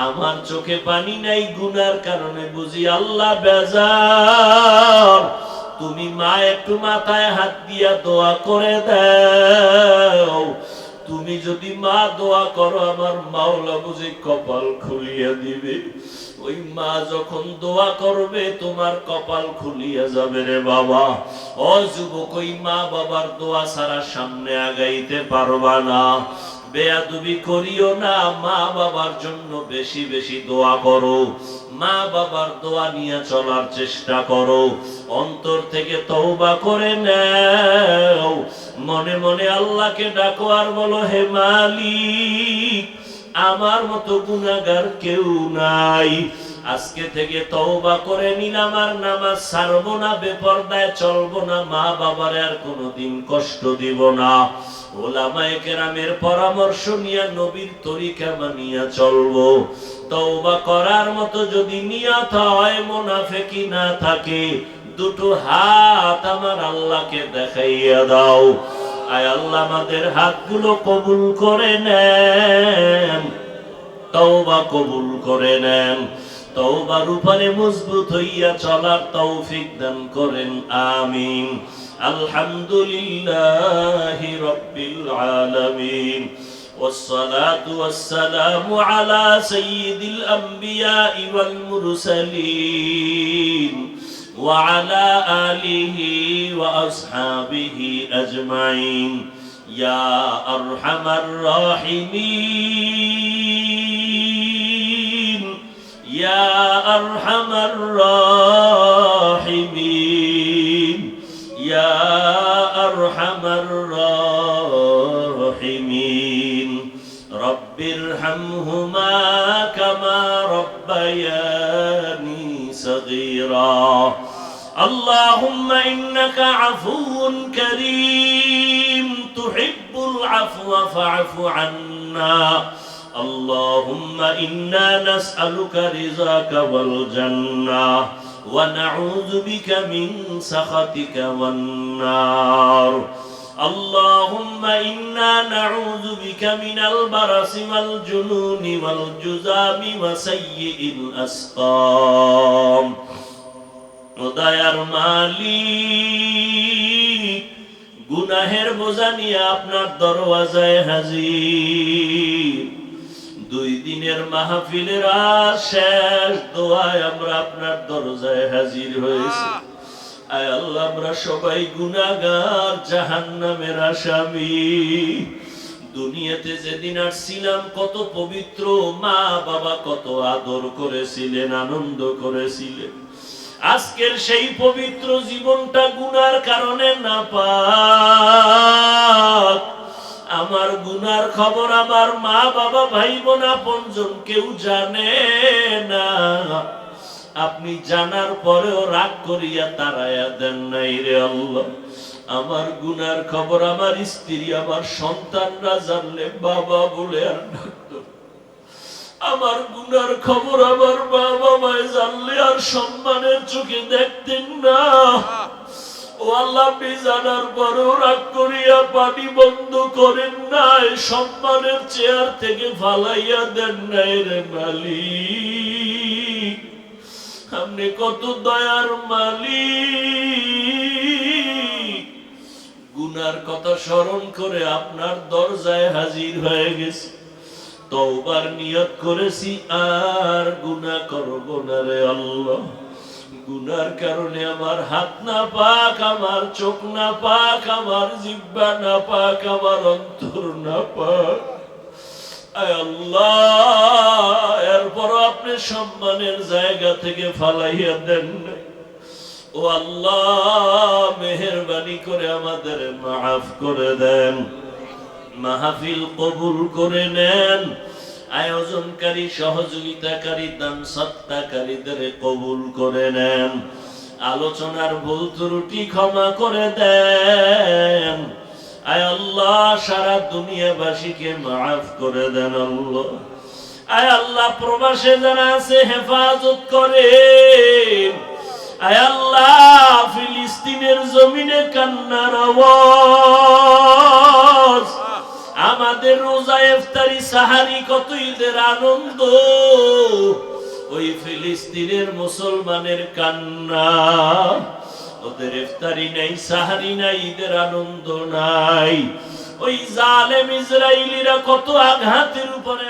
আমার চোখে পানি নাই, গুনার কারণে বুঝি আল্লাহ বেজার। তুমি মা একটু মাথায় হাত দিয়া দোয়া করে দাও। তুমি যদি মা দোয়া করো, আমার মাওলা বুঝি কপাল খুলিয়া দিবে। ওই মা যখন দোয়া করবে, তোমার কপাল খুলিয়া যাবে রে বাবা। ও যুবক, ওই মা বাবার দোয়া ছাড়া সামনে আগাইতে পারবা না। বেয়াদবি করিও না, মা বাবার জন্য বেশি বেশি দোয়া করো। মা বাবার দোয়া নিয়ে চলার চেষ্টা করো। অন্তর থেকে তওবা করে নাও। মনে মনে আল্লাহকে ডাকো আর বলো, হে মালিক, আমার মতো গুনাহগার কেউ নাই। আজকে থেকে তওবা করে নিলাম, আর নামাজ ছাড়বো না, বেপরদায় চলবো না, মা বাবার আর কোনোদিন কষ্ট দিব না। ওলামায়ে কেরামের পরামর্শ নিয়ে নবীর তরিকা মানিয়া চলবো। তওবা করার মতো যদি নিয়ত হয়, মুনাফিকি না থাকে, দুটো হাত আমার আল্লাহকে দেখাইয়া দাও। আয় আল্লাহ, আমাদের হাতগুলো কবুল করে নেন, তওবা কবুল করে নেন। তওবার উপরে মজবুত হইয়া চলার তৌফিক দান করেন, আমিন। আলহামদুলিল্লাহি রাব্বিল আলামিন। والصلاة والسلام على سيد الأنبياء والمرسلين وعلى آله وأصحابه أجمعين يا أرحم الراحمين يا أرحم الراحمين يا أرحم الراحمين رب ارحمهما كما ربياني صغيرا اللهم إنك عفو كريم تحب العفو فاعف عنا اللهم إنا نسألك رضاك والجنة ونعوذ بك من سخطك والنار اللهم إنا نعوذ بك من البرص والجنون والجذام وسيء الأسقام দয়ার মালিক, গুনাহের বোঝা নিয়ে আপনার দরওয়াজায় হাজির। 2 দিনের মাহফিলের আজ শেষ দোয়ায় আমরা আপনার দরজায় হাজির হয়েছি। আয় আল্লাহ, আমরা সবাই গুনাহগার, জাহান্নামের আসামি। দুনিয়াতে যেদিন আসছিলাম কত পবিত্র, মা বাবা কত আদর করেছিলেন, আনন্দ করেছিলেন। আজকের সেই পবিত্র জীবনটা গুনার কারণে নাপাক। আমার গুনার খবর আমার মা বাবা ভাই বোন আপনজন কেউ জানে না। আপনি জানার পরেও রাগ করিয়া তাড়াইয়া দেন নাই রে আল্লাহ। আমার গুনার খবর আমার স্ত্রী আমার সন্তানরা জানলে বাবা বলে আর ডাকতো। আমার গুনার খবর আমার বাবা মায় জানলে আর সম্মানের চোখে দেখতেন না। ও আল্লাহ, আপনি জানার পরেও রাগ করিয়া পানি বন্ধ করেন নাই, সম্মানের চেয়ার থেকে ফালাইয়া দেন নাই রে মালিক। আপনি কত দয়ার মালিক। গুনার কথা স্মরণ করে আপনার দরজায় হাজির হয়ে গেছি। তওবার নিয়ত করেছি আর গুনাহ করব না রে আল্লাহ। গুনার কারণে আমার হাত না পাক, আমার চোখ না পাক, আমার জিহ্বা না পাক, আমার অন্তর না পাক। আয় আল্লাহ, এরপর আপনি সম্মানের জায়গা থেকে ফালাইয়া দেন নাই। ও আল্লাহ, মেহেরবানি করে আমাদের মাফ করে দেন। মাহফিল কবুল করে নেন। আয়োজনকারী, সহযোগিতাকারী, দান সত্তাকারীদের কবুল করে নেন। আলোচনার ভুল ত্রুটি ক্ষমা করে দেন। আয় আল্লাহ, সারা দুনিয়াবাসীকে মাফ করে দেন আল্লাহ। আয় আল্লাহ, প্রবাসে যারা আছে হেফাজত করেন। আয় আল্লাহ, ফিলিস্তিনের জমিনে কান্নার আওয়াজ, আমাদের রোজা ইফতারি সাহারি কত ঈদের আনন্দ, ওই ফিলিস্তিনের মুসলমানের কান্না। ওদের ইফতারি নাই, সাহারি নাই, ঈদের আনন্দ নাই। ওই জালেম ইসরাইলিরা কত আঘাতের উপরে